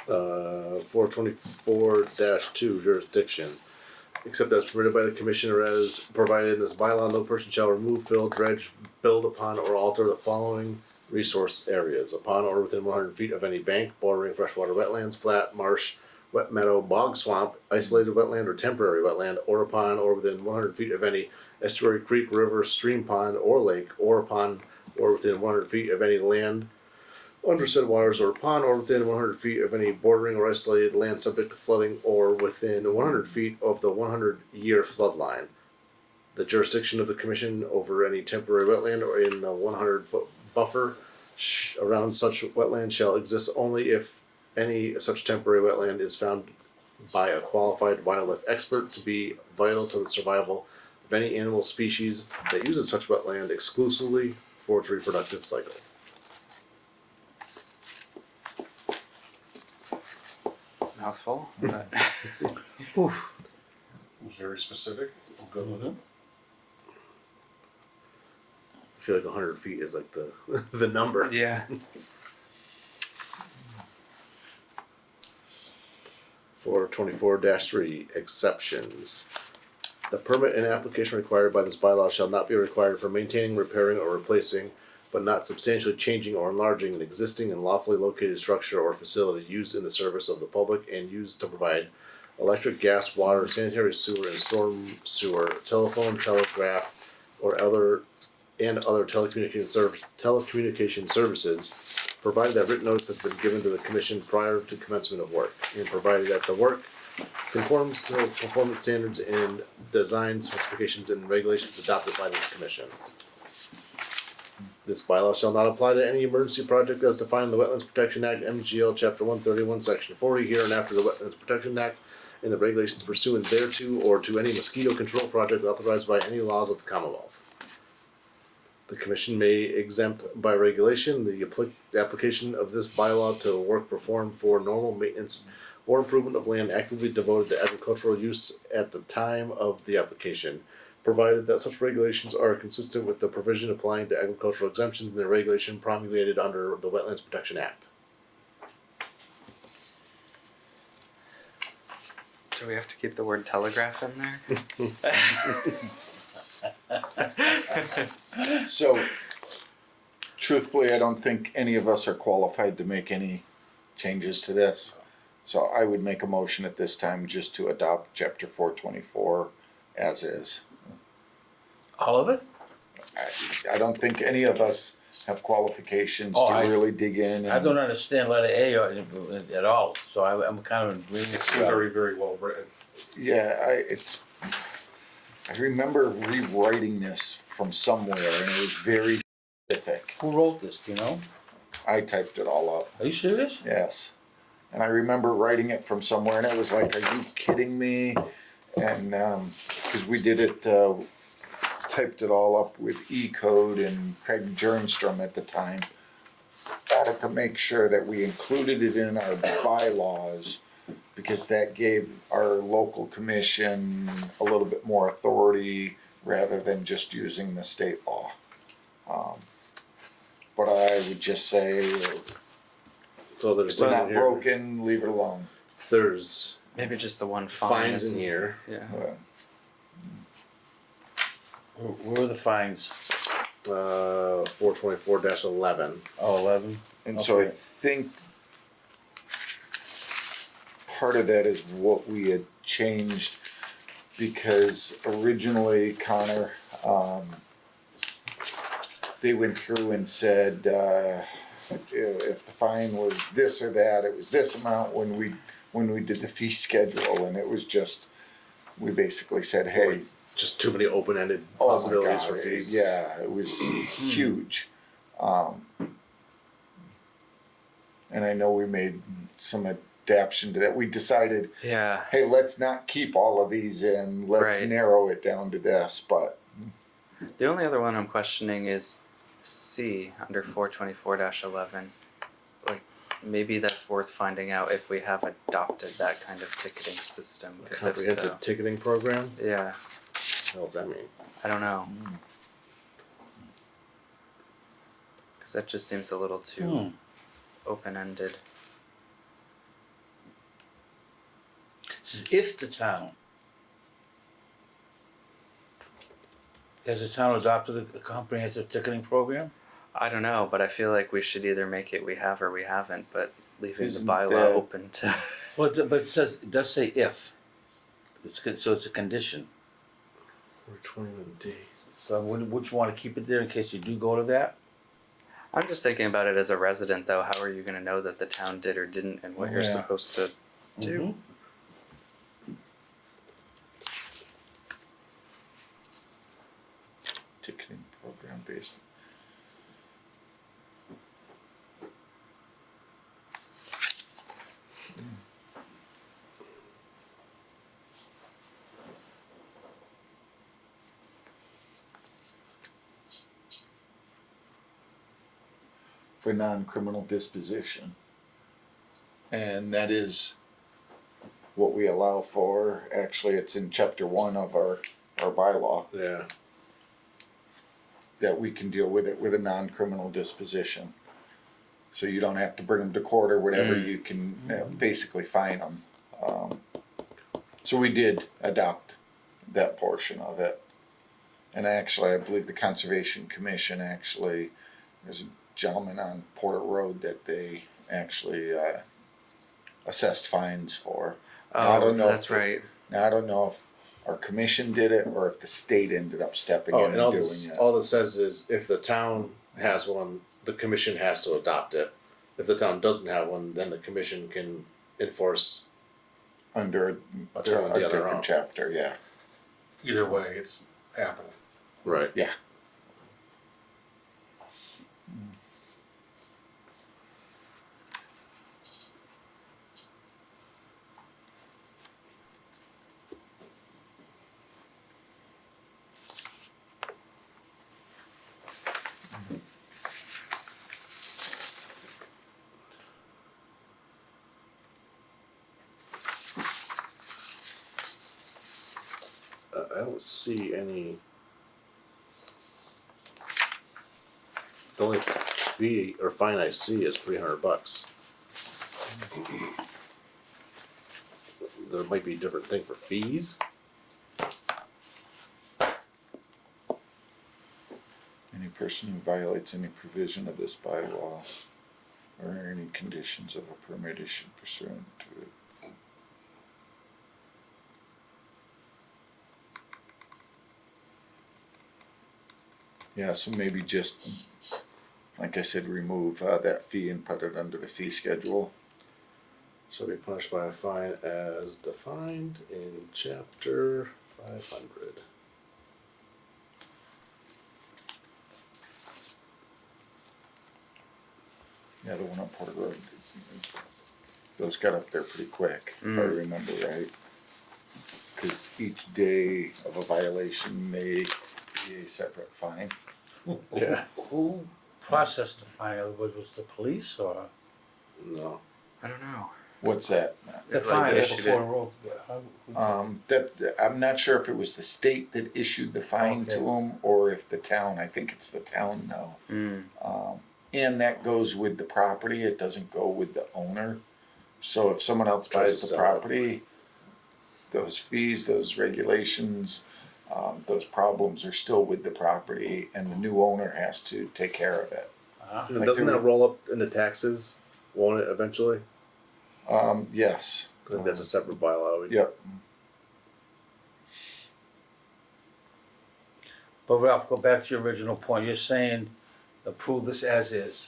424-2 jurisdiction. Except as permitted by the commission or as provided in this bylaw, no person shall remove, fill, dredge, build upon, or alter the following resource areas upon or within 100 feet of any bank, bordering freshwater wetlands, flat, marsh, wet meadow, bog swamp, isolated wetland, or temporary wetland, or upon or within 100 feet of any estuary, creek, river, stream, pond, or lake, or upon or within 100 feet of any land under said waters or upon or within 100 feet of any bordering or isolated land subject to flooding or within 100 feet of the 100-year flood line. The jurisdiction of the commission over any temporary wetland or in the 100-foot buffer around such wetland shall exist only if any such temporary wetland is found by a qualified wildlife expert to be vital to the survival of any animal species that uses such wetland exclusively for its reproductive cycle. It's a mouthful. But Oof. It was very specific. I'm good with it. I feel like 100 feet is like the the number. yeah. 424-3 exceptions. The permit and application required by this bylaw shall not be required for maintaining, repairing, or replacing, but not substantially changing or enlarging an existing and lawfully located structure or facility used in the service of the public and used to provide electric, gas, water, sanitary sewer, and storm sewer, telephone, telegraph, or other telecommunication services, provided that written notice has been given to the commission prior to commencement of work, and provided that the work conforms to performance standards and design specifications and regulations adopted by this commission. This bylaw shall not apply to any emergency project as defined in the Wetlands Protection Act, MGL Chapter 131, Section 40, here and after the Wetlands Protection Act, and the regulations pursuant thereto, or to any mosquito control project authorized by any laws of the Commonwealth. The commission may exempt by regulation the application of this bylaw to work performed for normal maintenance or improvement of land actively devoted to agricultural use at the time of the application, provided that such regulations are consistent with the provision applying to agricultural exemptions in the regulation promulgated under the Wetlands Protection Act. Do we have to keep the word telegraph in there? So, truthfully, I don't think any of us are qualified to make any changes to this. So I would make a motion at this time just to adopt chapter 424 as is. All of it? I don't think any of us have qualifications Oh, to I- really dig in. I don't understand letter A at all, so I'm kind of agreeing It's with you. very, very well written. Yeah, I remember rewriting this from somewhere and it was very specific. Who wrote this, do you know? I typed it all up, Are you serious? yes. And I remember writing it from somewhere and it was like, are you kidding me? And, cause we did it, typed it all up with E-code and Craig Jernstrom at the time. Wanted to make sure that we included it in our bylaws because that gave our local commission a little bit more authority rather than just using the state law. But I would just say, So there's it's something not here. broken, leave it alone. There's Maybe just the one fine. fines that's in here. Yeah. Where are the fines? 424-11. Oh, 11? And so I Okay. think part of that is what we had changed because originally Connor, they went through and said, if the fine was this or that, it was this amount when we did the fee schedule, and it was just, we basically said, hey, Just too many open-ended oh my possibilities God, for fees. yeah, it was huge. And I know we made some adaptation to that. We decided, Yeah. hey, let's not keep all of these in, let's Right. narrow it down to this, but The only other one I'm questioning is C under 424-11. Like, maybe that's worth finding out if we have adopted that kind of ticketing system. 'Cause if Comprehensive so, ticketing program? yeah, What the hell does that mean? I don't know. Because that just seems a little too open-ended. says if the town. Has the town adopted a comprehensive ticketing program? I don't know, but I feel like we should either make it we have or we haven't, but leaving Isn't the bylaw that- open to. Well, but it says, it does say if. So it's a condition. 421D. So would you wanna keep it there in case you do go to that? I'm just thinking about it as a resident, though. How are you going to know that the town did or didn't, and what you're Yeah. supposed to do? Ticketing program based. For non-criminal disposition. And that is what we allow for. Actually, it's in chapter 1 of our bylaw, Yeah. that we can deal with it with a non-criminal disposition. So you don't have to bring them to court or whatever, you can basically fine them. So we did adopt that portion of it. And actually, I believe the Conservation Commission actually, there's a gentleman on Porter Road that they actually assessed fines for. Now, I don't know that's if right. Now, I don't know if our commission did it or if the state ended up stepping Oh, in and and doing it. all this says is if the town has one, the commission has to adopt it. If the town doesn't have one, then the commission can enforce. Under A term of the other different own. chapter, yeah. Either way, it's happening. Right. Yeah. I don't see any. The only fee or fine I see is $300. There might be a different thing for fees. Any person who violates any provision of this bylaw or any conditions of a permit issued pursuant to it. Yeah, so maybe just, like I said, remove that fee and put it under the fee schedule. So be punished by a fine as defined in chapter 500. Yeah, the one on Porter Road. Those got up there pretty quick, if I remember right. Cause each day of a violation may be a separate fine. Yeah. Who processed the fine? In other words, was the police or? No. I don't know. What's that? The Like fine they is issued before it. the road. That, I'm not sure if it was the state that issued the fine to Okay. them or if the town, I think it's the town now. Mm. And that goes with the property, it doesn't go with the owner. So if someone else Tries buys to the sell it. property, those fees, those regulations, those problems are still with the property and the new owner has to take care of it. And Like doesn't there that were- roll up into taxes? Won't it eventually? Yes. I think that's a separate bylaw. Yep. But Ralph, go back to your original point. You're saying approve this as is.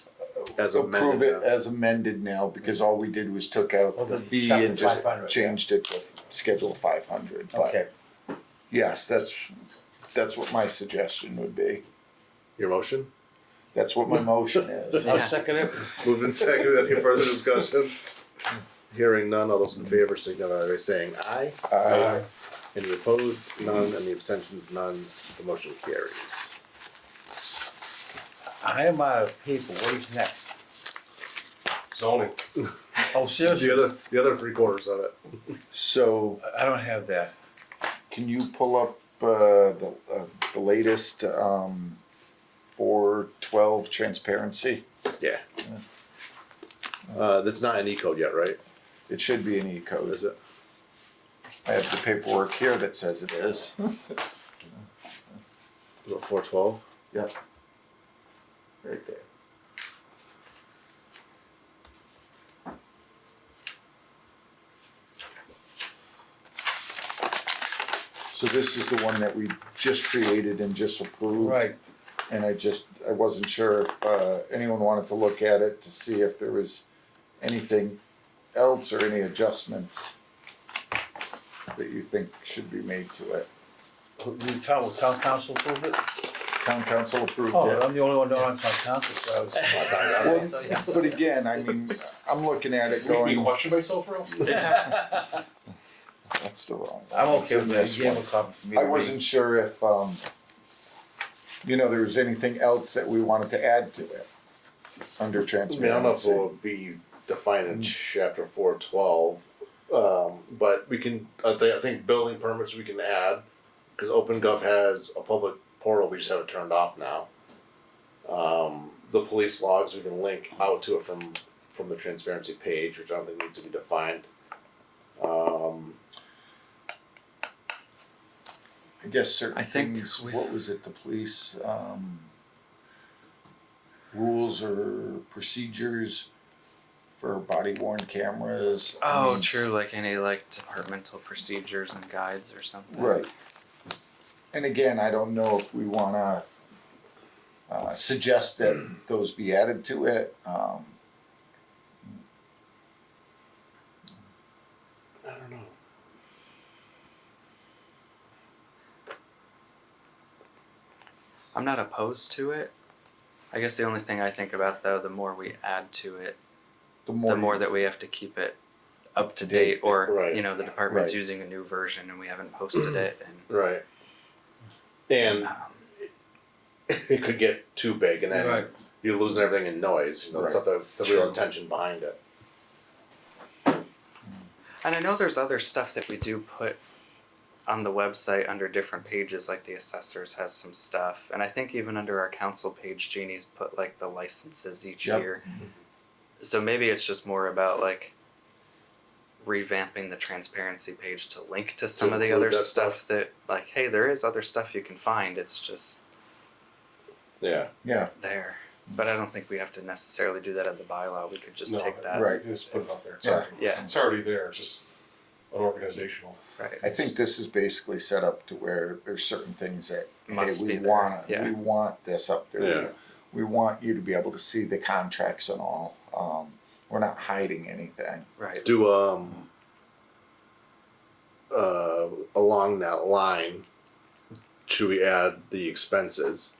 As Approve amended it now. as amended now because all we did was took out Well, the the fee chapter and just 500, changed it to Schedule 500. But Okay. yes, that's what my suggestion would be. Your motion? That's what my motion is. I'll second it. Moved and seconded. Any further discussion? Hearing none, all those in favor signify by saying aye. Any opposed? None. Any abstentions? None. The motion carries. I am out of paper. What's next? Zoning. Oh, seriously? The other 3/4 of it. So I don't have that. can you pull up the latest 412 transparency? Yeah. That's not an E code yet, right? It should be an E code. Is it? I have the paperwork here that says it is. About 412. Yep. Right there. So this is the one that we just created and just approved. Right. And I wasn't sure if anyone wanted to look at it to see if there was anything else or any adjustments that you think should be made to it. The town council approved it? Town council approved Oh, it. I'm the only one not on town council, so I was. Well, but again, I mean, I'm looking at it Make me going, question myself, Ralph? that's the wrong one. I'm It's okay in with that, this you have one. a copy for me I to read. wasn't sure if, there was anything else that we wanted to add to it under I mean, I don't know if transparency. it will be defined in chapter 412, but we can. I think building permits we can add because OpenGov has a public portal. We just have it turned off now. The police logs we can link out to it from the transparency page, which I don't think needs to be defined. I guess certain I think things, we've- what was it, the police, rules or procedures for body worn cameras? I Oh, mean, true. Like any like departmental procedures and guides or something. Right. And again, I don't know if we wanna, suggest that those be added to it, I don't know. I'm not opposed to it. I guess the only thing I think about though, the more we add to it, the more that we have to keep it up to date, or Right. the department's Right. using a new version and we haven't posted it, and Right. And it could get too big, and then Right. you're losing everything in noise. That's not the real intention behind it. and I know there's other stuff that we do put on the website under different pages, like the assessors has some stuff, and I think even under our council page, Jeannie's put like the licenses each Yep. year. So maybe it's just more about like revamping the transparency page to link to some of the include other that stuff that, like, hey, there is other stuff you can find. It's just Yeah. Yeah, there. But I don't think we have to necessarily do that at the bylaw. We could just No, take that. right. You just put it up there. It's, Yeah. already, Yeah. it's already there. It's just unorganizational. Right. I think this is basically set up to where there's certain things that, Must hey, be we there. wanna, Yeah. we want this up there. Yeah. We want you to be able to see the contracts and all, we're not hiding anything. Right. Do along that line, should we add the expenses?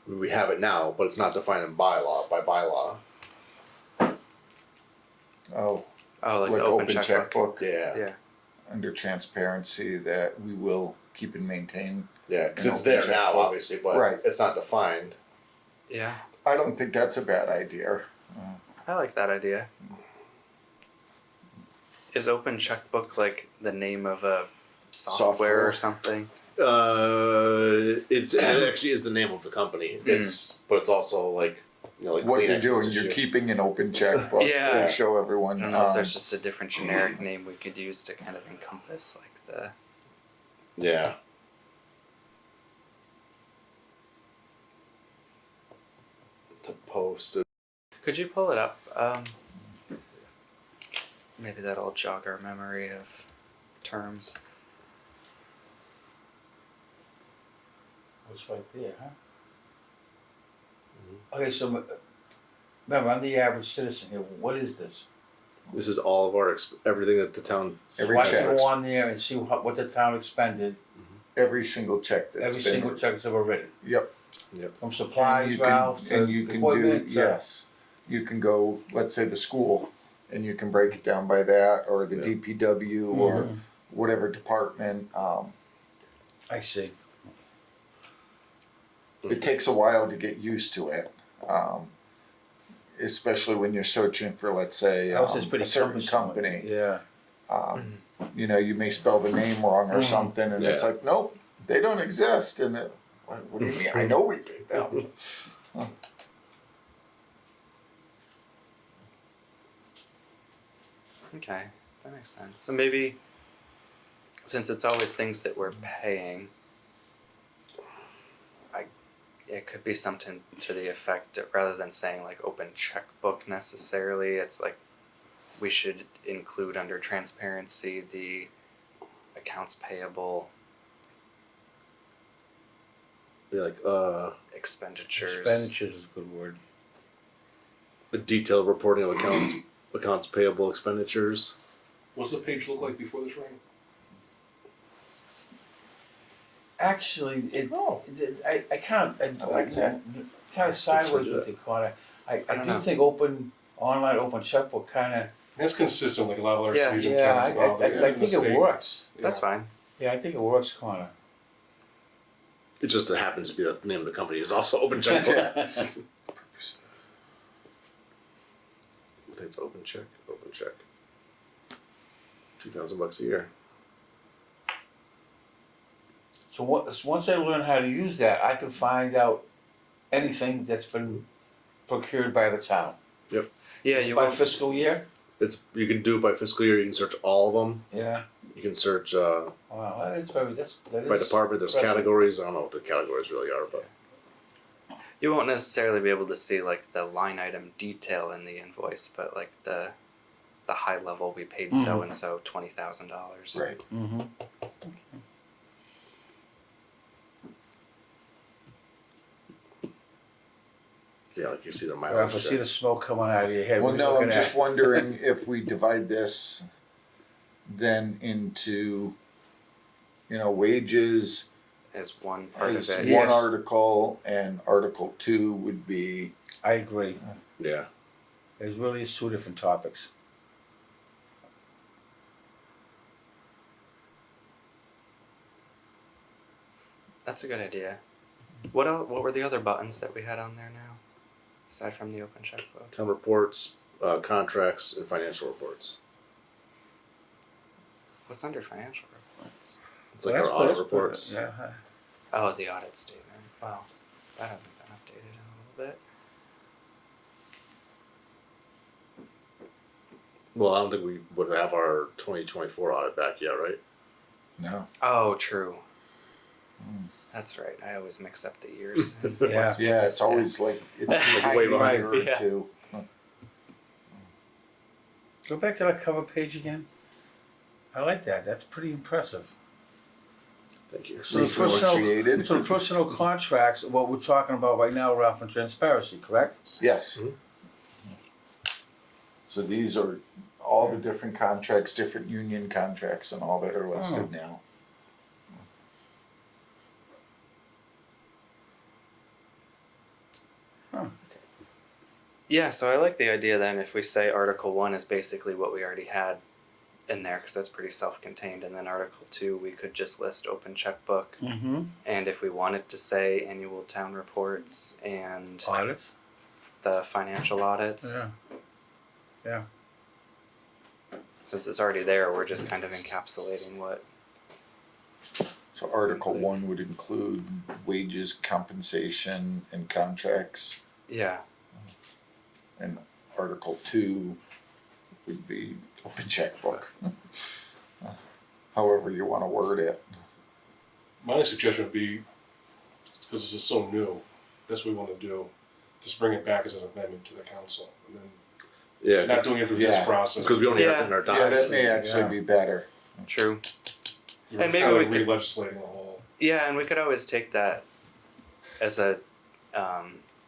We have it now, but it's not defined in bylaw. Oh, Oh, like like the open, open checkbook. checkbook, Yeah. Yeah. under transparency that we will keep and maintain. Yeah, because An it's open there now, checkbook. obviously, but Right. it's not defined. Yeah. I don't think that's a bad idea. I like that idea. Is open checkbook like the name of a software or something? It actually is the name of the company. But it's also like like What you're Kleenex doing, is you're just- keeping an open checkbook Yeah. to show everyone. I don't know if there's just a different generic name we could use to kind of encompass like the. Yeah. To post it. Could you pull it up? Maybe that'll jog our memory of terms. It's right there, huh? Okay, so remember, I'm the average citizen here. What is this? This is all of our everything that the town. Every So I check. can go on there and see what the town expended, Every single check that's every been. single check that's ever written. Yep. From And supplies, you Ralph, can, to and you can equipment. do, to- yes, you can go, let's say the school, and you can break it down by that, or the Yeah. DPW, or Mhm. whatever department. I see. It takes a while to get used to it, especially when you're searching for, let's say, That was just pretty a certain cumbersome. company. Yeah. You may spell the name wrong or Mhm. something, and it's Yeah. like, nope, they don't exist. And what do you mean? I know we paid them. Okay, that makes sense. So maybe since it's always things that we're paying, it could be something to the effect that rather than saying like open checkbook necessarily, it's like we should include under transparency the accounts payable Be like, expenditures. Expenditures is a good word. a detailed reporting of accounts payable expenditures. What's the page look like before this rain? Actually, Oh. I kind of, I like that. Kind of sideways with the corner. I don't do know. think online open checkbook kind of, That's consistent like a lot of other Yeah. cities in yeah, terms of how I they think it works. That's fine. Yeah, I think it works, Connor. It just happens to be that the name of the company is also Open Checkbook. I think it's Open Check. $2,000 a year. So once I learn how to use that, I can find out anything that's been procured by the town. Yeah, you By won't. fiscal year? You can do it by fiscal year. You can search all of them. Yeah. You can search Wow, that is by department. There's relevant. categories. I don't know what the categories really are, but You won't necessarily be able to see like the line item detail in the invoice, but like the high level, we paid so and so $20,000. Right. Mm-hmm. yeah, like you see the If I mileage see check. the smoke coming out of your head, Well, what are you no, I'm looking just at? wondering if we divide this then into, wages Is one part as of it. Yeah. one Yes. article, and Article 2 would be, I agree. Yeah, There's really two different topics. That's a good idea. What else, what were the other buttons that we had on there now, aside from the open checkbook? town reports, contracts, and financial reports. What's What's under financial reports? It's like our audit reports. Yeah. Oh, the audit statement. Wow, that hasn't been updated in a little bit. Well, I don't think we would have our 2024 audit back yet, right? no. Oh, true. That's right. I always mix up the years. Yeah. Yeah, it's always like, it's behind way a behind. year or Yeah. two. Go back to that cover page again. I like that. That's pretty impressive. Thank you. So the Recently personal, created. so the personal contracts, what we're talking about right now, Ralph, and transparency, correct? Yes. Mhm. So these are all the different contracts, different union contracts and all that are listed now. Yeah, so I like the idea then if we say Article 1 is basically what we already had in there, because that's pretty self-contained, and then Article 2 we could just list open checkbook, Mm-hmm. and if we wanted to say annual town reports and Audits? the financial audits, Yeah. since it's already there, we're just kind of encapsulating what. So Article 1 would include wages, compensation, and contracts. Yeah, And Article 2 would be open checkbook. However you want to word it. My only suggestion would be, because this is so new, that's what we want to do. Just bring it back as an amendment to the council, and then Yeah, not doing it through this yeah, process. because we only have Yeah. it in our Yeah, docs. that may actually Yeah. be better. true. You're and maybe kind of we could- re-legislating the whole. Yeah, and we could always take that as a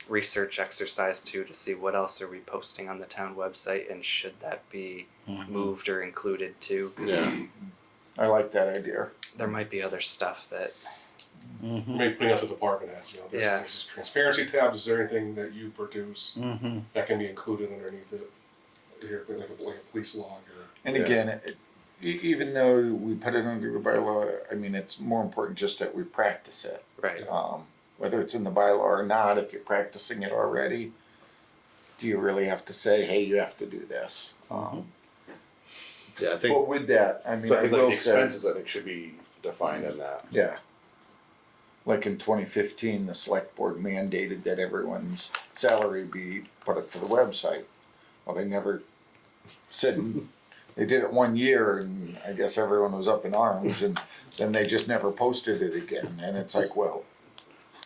research exercise too, to see what else are we posting on the town website, and should that be moved or included too, 'cause Yeah. I like that idea. there might be other stuff that. Mm-hmm. Maybe putting out the department heads, Yeah. there's this transparency tab, is there anything that you produce Mm-hmm. that can be included underneath it? Here, like a police log or. And Yeah. again, even though we put it under the bylaw, I mean, it's more important just that we practice it. Right. Whether it's in the bylaw or not, if you're practicing it already, do you really have to say, hey, you have to do this? Yeah, I think. But with that, I mean, So I I think like will the say, expenses, I think, should be defined in that. yeah. Like in 2015, the select board mandated that everyone's salary be put up to the website. Well, they never said, they did it one year and I guess everyone was up in arms, and then they just never posted it again, and it's like, well,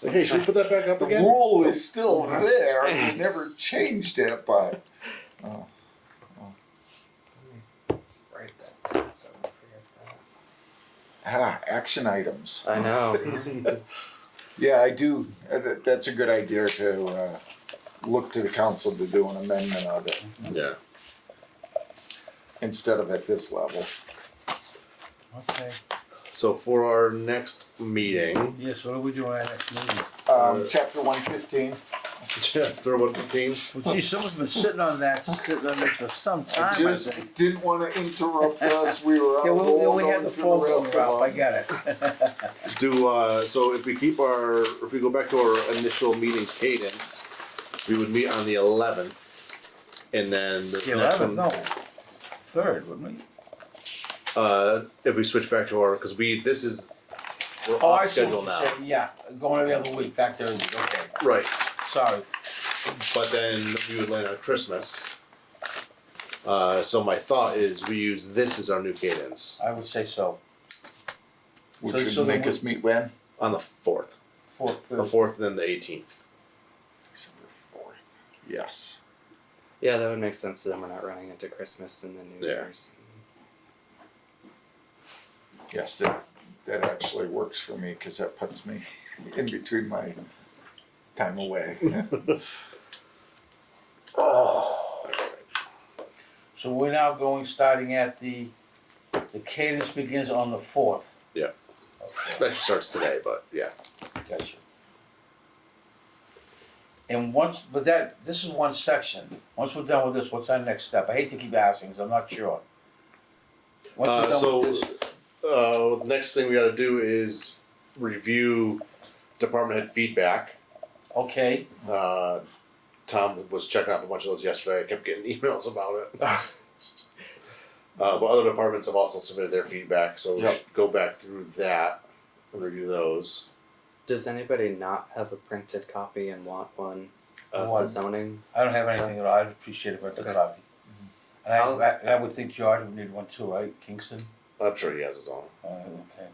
Like, hey, should we put that back up the again? rule is still there, they never changed it, but, Write that down so I don't forget that. action items. I know. Yeah, I do, that's a good idea to, look to the council to do an amendment of it, Yeah. instead of at this level. Okay. So for our next meeting, Yes, what are we doing at next meeting? Chapter 115. throw 115. Well, gee, someone's been sitting on this for some time, I I just think. didn't want to interrupt us. We were Yeah, on a roll we had going the through phone the rest going, Ralph, I of them. got it. So if we keep if we go back to our initial meeting cadence, we would meet on the 11th, and then the The next 11th, one. no, 3rd, wouldn't we? If we switch back to our, because this is we're Oh, I off see schedule what now, you're saying, yeah, going every other week, back to, okay, right? sorry. But then we would land on Christmas. So my thought is we use this as our new cadence I would say so. Which So would then make us meet when? on the 4th, 4th, the Thursday. 4th, and then the 18th. December 4th. Yes. Yeah, that would make sense. So then we're not running into Christmas and the New Yeah. Year's. Yes, that actually works for me because that puts me in between my time away. So we're now going, starting at the cadence begins on the 4th. Yeah. Okay, That starts today, but yeah. gotcha. And this is one section. Once we're done with this, what's our next step? I hate to keep asking, because I'm not sure. Once we're done So with this, next thing we got to do is review department head feedback. okay, Tom was checking out a bunch of those yesterday. I kept getting emails about it. But other departments have also submitted their feedback, so we Yep. should go back through that and review those. Does anybody not have a printed copy and want one of One. the zoning? I don't have anything at all, I'd appreciate it if I took a copy. And I would think George would need one too, right, Kingston? I'm sure he has his own. Okay.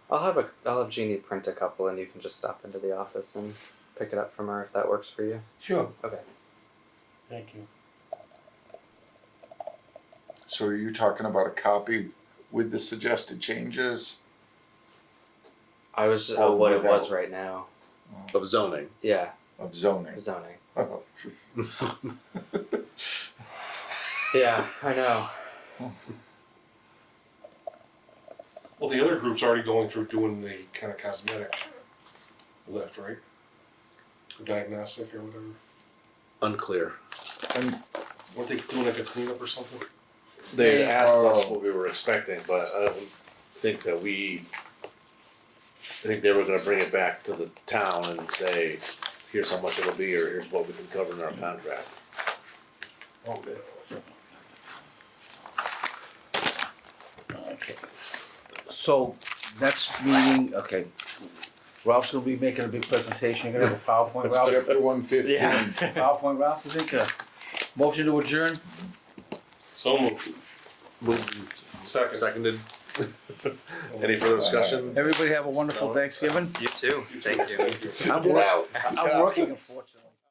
I'll have Jeannie print a couple, and you can just stop into the office and pick it up from her if that works for you. Sure. Okay. Thank you. So are you talking about a copy with the suggested changes? I was just Or what it was without. right now. Of zoning. Yeah, Of zoning? zoning. Oh. Yeah, I know. Well, the other group's already going through doing the kind of cosmetic lift, right? The diagnostic or whatever. Unclear. And Weren't they doing like a cleanup or something? They had asked us Oh. what we were expecting, but I don't think that I think they were gonna bring it back to the town and say, here's how much it'll be, or here's what we can cover in our contract. Okay. Okay. So, next meeting, okay, Ralph's gonna be making a big presentation, you're gonna have a PowerPoint, Ralph? chapter 115. PowerPoint, Ralph, you think, motion to adjourn? So moved. Second. Seconded. Any further discussion? Everybody have a wonderful Thanksgiving. You too. Thank you. I'm Get out. I'm working unfortunately.